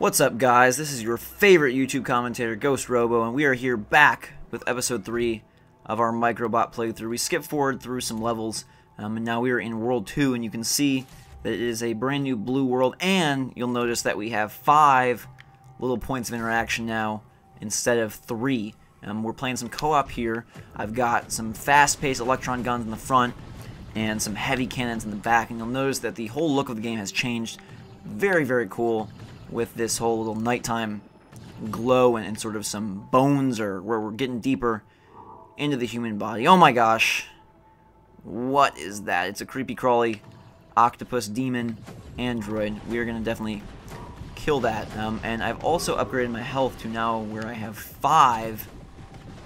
What's up, guys? This is your favorite YouTube commentator, GhostRobo, and we are here back with episode 3 of our Microbot playthrough. We skipped forward through some levels, and now we are in World 2, and you can see that it is a brand new blue world, and you'll notice that we have 5 little points of interaction now instead of 3. We're playing some co-op here. I've got some fast-paced electron guns in the front and some heavy cannons in the back, and you'll notice that the whole look of the game has changed. Very, very cool, with this whole little nighttime glow and sort of some bones, or where we're getting deeper into the human body. Oh my gosh, what is that? It's a creepy crawly octopus demon android. We are going to definitely kill that. And I've also upgraded my health to now where I have 5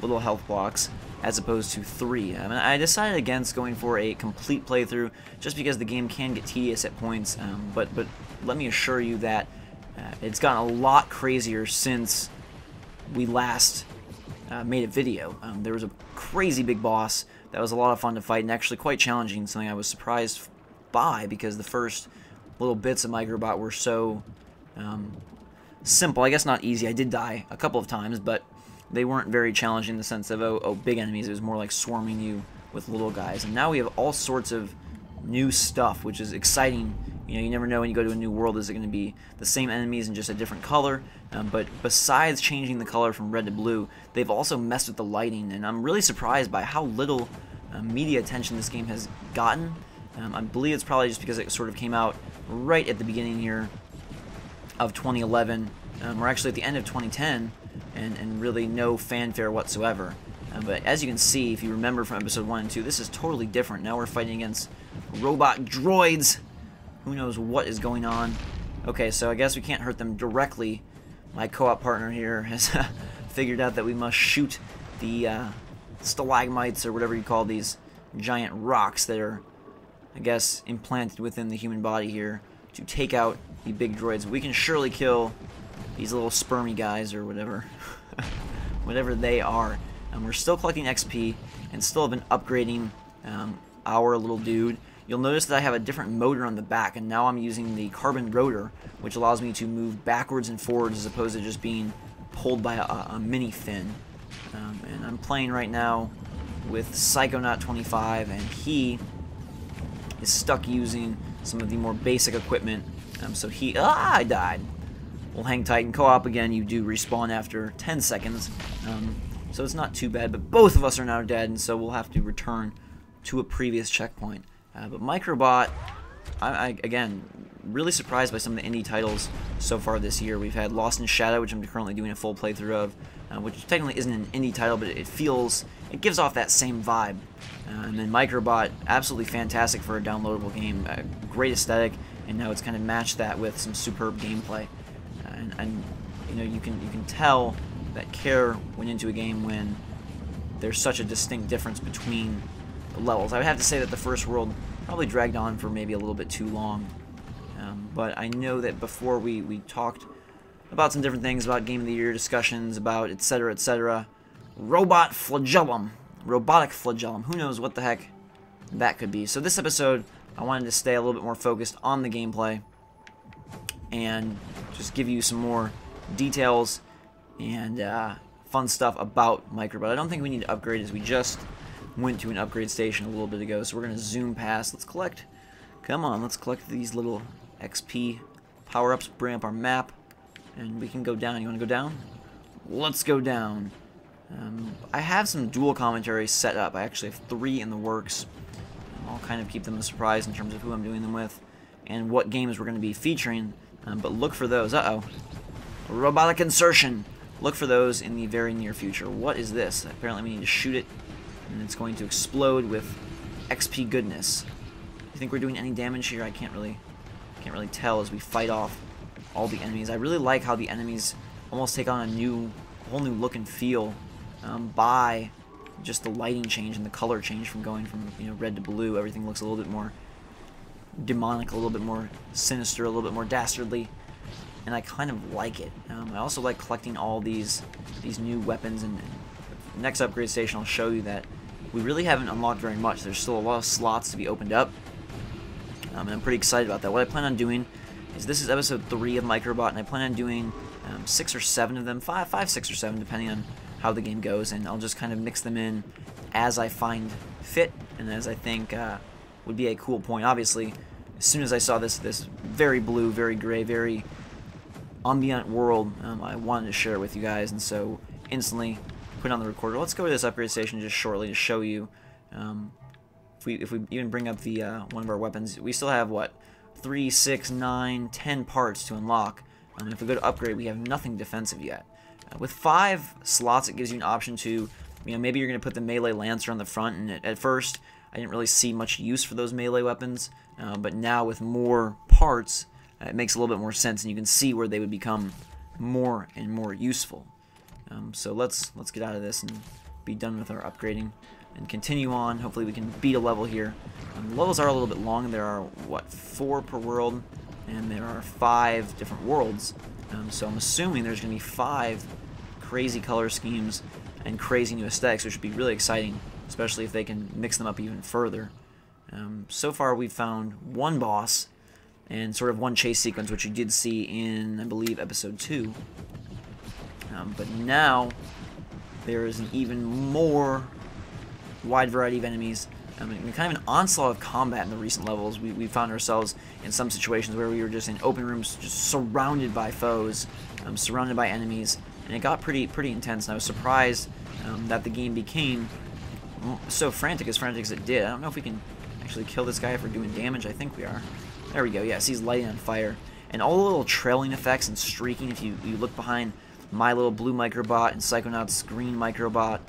little health blocks as opposed to 3. I decided against going for a complete playthrough just because the game can get tedious at points, but let me assure you that it's gotten a lot crazier since we last made a video. There was a crazy big boss that was a lot of fun to fight and actually quite challenging, something I was surprised by because the first little bits of Microbot were so simple. I guess not easy. I did die a couple of times, but they weren't very challenging in the sense of, oh, big enemies. It was more like swarming you with little guys. And now we have all sorts of new stuff, which is exciting. You know, you never know when you go to a new world, is it going to be the same enemies in just a different color? But besides changing the color from red to blue, they've also messed with the lighting, and I'm really surprised by how little media attention this game has gotten. I believe it's probably just because it sort of came out right at the beginning here of 2011, or actually at the end of 2010, and really no fanfare whatsoever. But as you can see, if you remember from episode 1 and 2, this is totally different. Now we're fighting against robot droids. Who knows what is going on? Okay, so I guess we can't hurt them directly. My co-op partner here has figured out that we must shoot the stalagmites, or whatever you call these giant rocks that are, I guess, implanted within the human body here to take out the big droids. We can surely kill these little spermy guys, or whatever, whatever they are. We're still collecting XP and still have been upgrading our little dude. You'll notice that I have a different motor on the back, and now I'm using the carbon rotor, which allows me to move backwards and forwards as opposed to just being pulled by a mini fin. And I'm playing right now with Psychonaut25, and he is stuck using some of the more basic equipment. So he... I died! We'll hang tight in co-op again. You do respawn after 10 seconds. So it's not too bad, but both of us are now dead, and so we'll have to return to a previous checkpoint. But Microbot, again, really surprised by some of the indie titles so far this year. We've had Lost in Shadow, which I'm currently doing a full playthrough of, which technically isn't an indie title, but it gives off that same vibe. And then Microbot, absolutely fantastic for a downloadable game, great aesthetic, and now it's kind of matched that with some superb gameplay. And you know, you can tell that care went into a game when there's such a distinct difference between the levels. I would have to say that the first world probably dragged on for maybe a little bit too long. But I know that before we talked about some different things, about Game of the Year discussions, about etc., etc. Robotic flagellum. Who knows what the heck that could be. So this episode, I wanted to stay a little bit more focused on the gameplay and just give you some more details and fun stuff about Microbot. I don't think we need to upgrade, as we just went to an upgrade station a little bit ago, so we're going to zoom past. Let's collect, come on, let's collect these little XP power-ups, bring up our map, and we can go down. You want to go down? Let's go down. I have some dual commentaries set up. I actually have 3 in the works. I'll kind of keep them a surprise in terms of who I'm doing them with and what games we're going to be featuring, but look for those. Robotic insertion. Look for those in the very near future. What is this? Apparently we need to shoot it, and it's going to explode with XP goodness. You think we're doing any damage here? I can't really tell as we fight off all the enemies. I really like how the enemies almost take on a whole new look and feel by just the lighting change and the color change from going from, you know, red to blue. Everything looks a little bit more demonic, a little bit more sinister, a little bit more dastardly, and I kind of like it. I also like collecting all these new weapons, and next upgrade station I'll show you that we really haven't unlocked very much. There's still a lot of slots to be opened up, and I'm pretty excited about that. What I plan on doing is this is episode 3 of Microbot, and I plan on doing 6 or 7 of them, 5, 6 or 7, depending on how the game goes, and I'll just kind of mix them in as I find fit and as I think would be a cool point. Obviously, as soon as I saw this very blue, very gray, very ambient world, I wanted to share it with you guys, and so instantly put it on the recorder. Let's go to this upgrade station just shortly to show you. If we even bring up the one of our weapons, we still have what, 3, 6, 9, 10 parts to unlock. And if we go to upgrade, we have nothing defensive yet. With 5 slots, it gives you an option to, maybe you're going to put the melee lancer on the front, and at first I didn't really see much use for those melee weapons, but now with more parts, it makes a little bit more sense, and you can see where they would become more and more useful. So let's get out of this and be done with our upgrading and continue on. Hopefully we can beat a level here. The levels are a little bit long. There are, what, 4 per world, and there are 5 different worlds. So I'm assuming there's going to be 5 crazy color schemes and crazy new aesthetics, which would be really exciting, especially if they can mix them up even further. So far we've found 1 boss and sort of 1 chase sequence, which you did see in, I believe, episode 2. But now there is an even more wide variety of enemies. Kind of an onslaught of combat in the recent levels. We found ourselves in some situations where we were just in open rooms, just surrounded by foes, surrounded by enemies, and it got pretty intense. And I was surprised that the game became so frantic as it did. I don't know if we can actually kill this guy if we're doing damage. I think we are. There we go. Yes, he's lighting on fire. And all the little trailing effects and streaking, if you look behind my little blue Microbot and Psychonaut's green Microbot,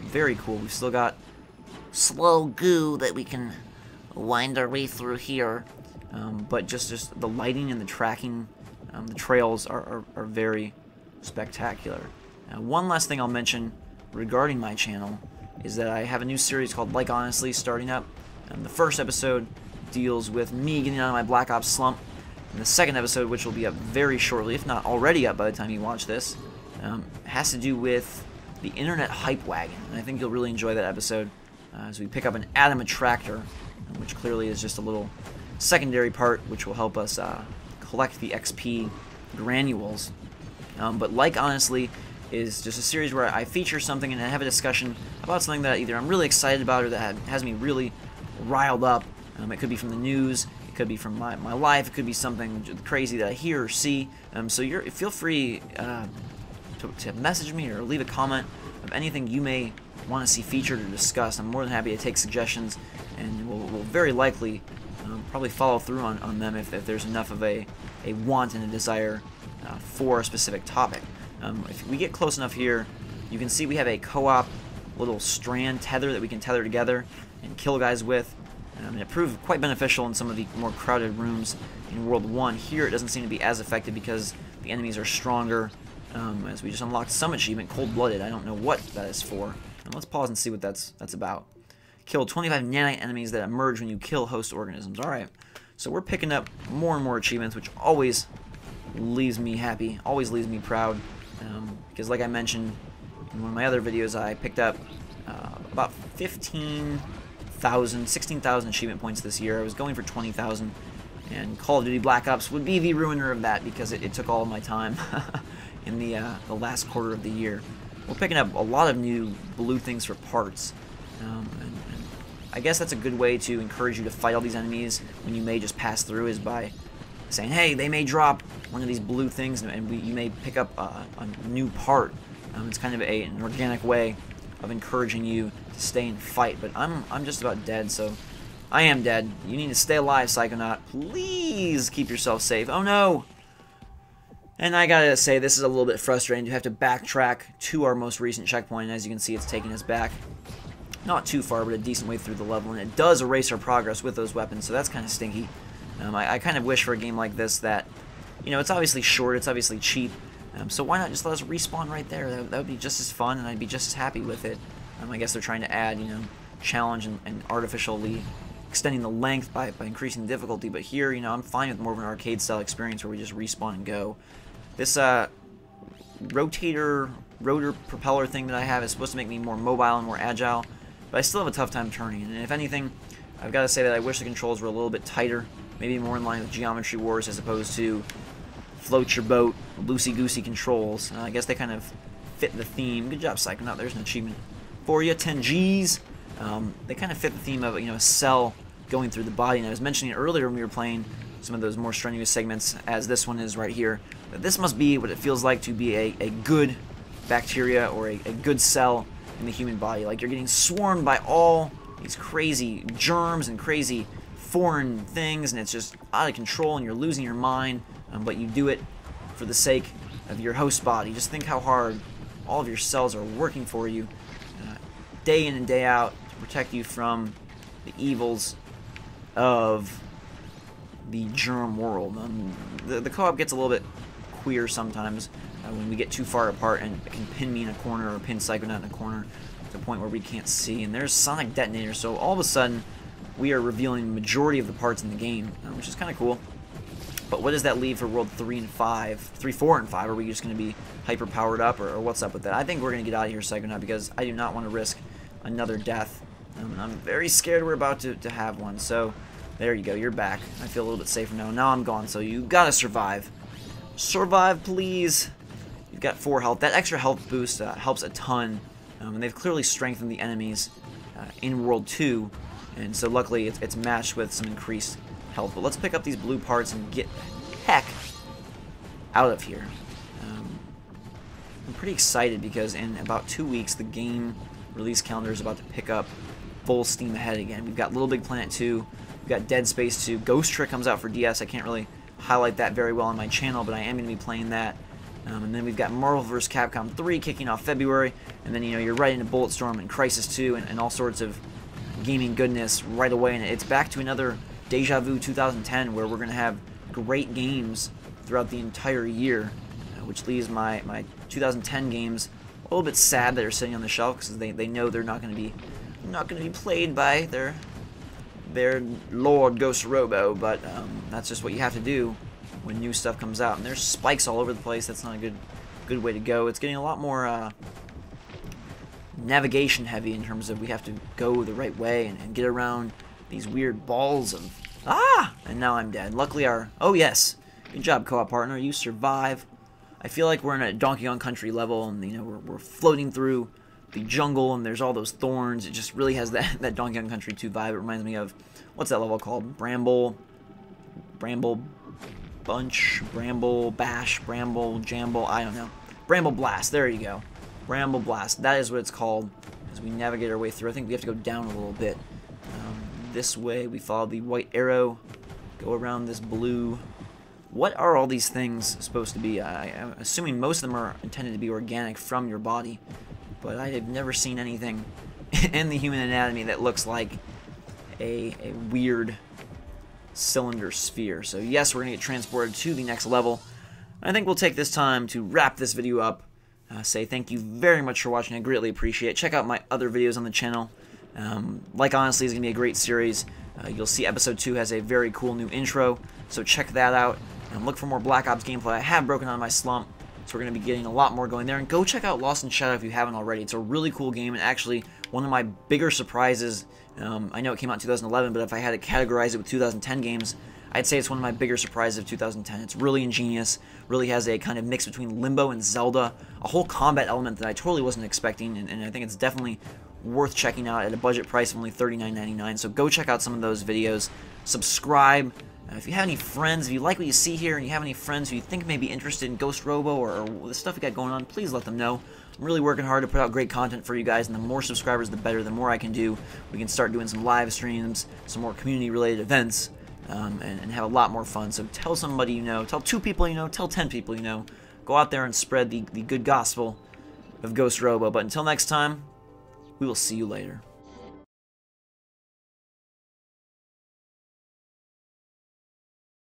very cool. We've still got slow goo that we can wind our way through here, but just the lighting and the tracking, the trails are very spectacular. One last thing I'll mention regarding my channel is that I have a new series called Like Honestly starting up. The first episode deals with me getting out of my Black Ops slump, and the second episode, which will be up very shortly, if not already up by the time you watch this, has to do with the internet hype wagon, and I think you'll really enjoy that episode as we pick up an atom attractor, which clearly is just a little secondary part which will help us collect the XP granules. But Like Honestly is just a series where I feature something and I have a discussion about something that either I'm really excited about or that has me really riled up. It could be from the news, it could be from my life, it could be something crazy that I hear or see. So feel free to message me or leave a comment of anything you may want to see featured or discussed. I'm more than happy to take suggestions, and we'll very likely probably follow through on them if there's enough of a want and a desire for a specific topic. If we get close enough here, you can see we have a co-op little strand tether that we can tether together and kill guys with. And it proved quite beneficial in some of the more crowded rooms in World 1. Here it doesn't seem to be as effective because the enemies are stronger. As we just unlocked some achievement, Cold-Blooded. I don't know what that is for. And let's pause and see what that's about. Kill 25 nanite enemies that emerge when you kill host organisms. Alright, so we're picking up more and more achievements, which always leaves me happy, always leaves me proud. Because like I mentioned in one of my other videos, I picked up about 16,000 achievement points this year. I was going for 20,000, and Call of Duty Black Ops would be the ruiner of that because it took all of my time in the last quarter of the year. We're picking up a lot of new blue things for parts, and I guess that's a good way to encourage you to fight all these enemies when you may just pass through, is by saying, hey, they may drop one of these blue things and you may pick up a new part. It's kind of an organic way of encouraging you to stay and fight, but I'm just about dead, so I am dead. You need to stay alive, Psychonaut. Please keep yourself safe. Oh no! And I gotta say, this is a little bit frustrating to have to backtrack to our most recent checkpoint, and as you can see, it's taking us back not too far, but a decent way through the level, and it does erase our progress with those weapons, so that's kind of stinky. I kind of wish for a game like this that, it's obviously short, it's obviously cheap, so why not just let us respawn right there? That would be just as fun, and I'd be just as happy with it. I guess they're trying to add, challenge and artificially extending the length by increasing the difficulty, but here, I'm fine with more of an arcade-style experience where we just respawn and go. This rotor propeller thing that I have is supposed to make me more mobile and more agile, but I still have a tough time turning, and if anything, I've got to say that I wish the controls were a little bit tighter, maybe more in line with Geometry Wars as opposed to float your boat, loosey-goosey controls. I guess they kind of fit the theme. Good job, Psychonaut. There's an achievement for you. 10 G's. They kind of fit the theme of, a cell going through the body. And I was mentioning earlier when we were playing some of those more strenuous segments, as this one is right here, that this must be what it feels like to be a good bacteria or a good cell in the human body. Like you're getting swarmed by all these crazy germs and crazy foreign things, and it's just out of control, and you're losing your mind, but you do it for the sake of your host body. Just think how hard all of your cells are working for you day in and day out to protect you from the evils of the germ world. The co-op gets a little bit queer sometimes when we get too far apart, and it can pin me in a corner or pin Psychonaut in a corner to the point where we can't see. And there's sonic detonators, so all of a sudden we are revealing the majority of the parts in the game, which is kind of cool. But what does that leave for World 3 and 5? 3, 4, and 5? Are we just going to be hyper powered up, or what's up with that? I think we're going to get out of here, Psychonaut, because I do not want to risk another death. I'm very scared we're about to have one. So there you go, you're back. I feel a little bit safer now. Now I'm gone, so you gotta survive. Survive, please. You've got 4 health. That extra health boost helps a ton, and they've clearly strengthened the enemies in World 2, and so luckily it's matched with some increased health. But let's pick up these blue parts and get the heck out of here. I'm pretty excited because in about 2 weeks the game release calendar is about to pick up full steam ahead again. We've got Little Big Planet 2, we've got Dead Space 2, Ghost Trick comes out for DS. I can't really highlight that very well on my channel, but I am going to be playing that. And then we've got Marvel vs. Capcom 3 kicking off February, and then you're right into Bulletstorm and Crisis 2 and all sorts of gaming goodness right away, and it's back to another Deja Vu 2010 where we're going to have great games throughout the entire year, which leaves my 2010 games a little bit sad that they're sitting on the shelf because they know they're not going to be played by their Lord GhostRobo, but that's just what you have to do when new stuff comes out. And there's spikes all over the place. That's not a good way to go. It's getting a lot more navigation heavy in terms of we have to go the right way and get around these weird balls of and now I'm dead. Luckily oh yes, good job, co-op partner, you survive. I feel like we're in a Donkey Kong Country level, and we're floating through the jungle, and there's all those thorns. It just really has that Donkey Kong Country 2 vibe. It reminds me of, what's that level called? Bramble Bunch, Bramble Bash, Bramble Jamble, I don't know. Bramble Blast, there you go. Bramble Blast, that is what it's called as we navigate our way through. I think we have to go down a little bit. This way, we follow the white arrow, go around this blue. What are all these things supposed to be? I'm assuming most of them are intended to be organic from your body, but I have never seen anything in the human anatomy that looks like a weird cylinder sphere. So yes, we're going to get transported to the next level. I think we'll take this time to wrap this video up. Say thank you very much for watching. I greatly appreciate it. Check out my other videos on the channel. Like Honestly is going to be a great series. You'll see episode 2 has a very cool new intro, so check that out. Look for more Black Ops gameplay. I have broken out of my slump, so we're going to be getting a lot more going there. And go check out Lost in Shadow if you haven't already. It's a really cool game, and actually one of my bigger surprises. I know it came out in 2011, but if I had to categorize it with 2010 games, I'd say it's one of my bigger surprises of 2010. It's really ingenious, really has a kind of mix between Limbo and Zelda, a whole combat element that I totally wasn't expecting, and I think it's definitely worth checking out at a budget price of only $39.99. So go check out some of those videos. Subscribe. If you have any friends, if you like what you see here and you have any friends who you think may be interested in GhostRobo or the stuff we got going on, please let them know. I'm really working hard to put out great content for you guys, and the more subscribers, the better. The more I can do, we can start doing some live streams, some more community-related events, and have a lot more fun. So tell somebody you know, tell 2 people you know, tell 10 people you know. Go out there and spread the good gospel of GhostRobo. But until next time, we will see you later.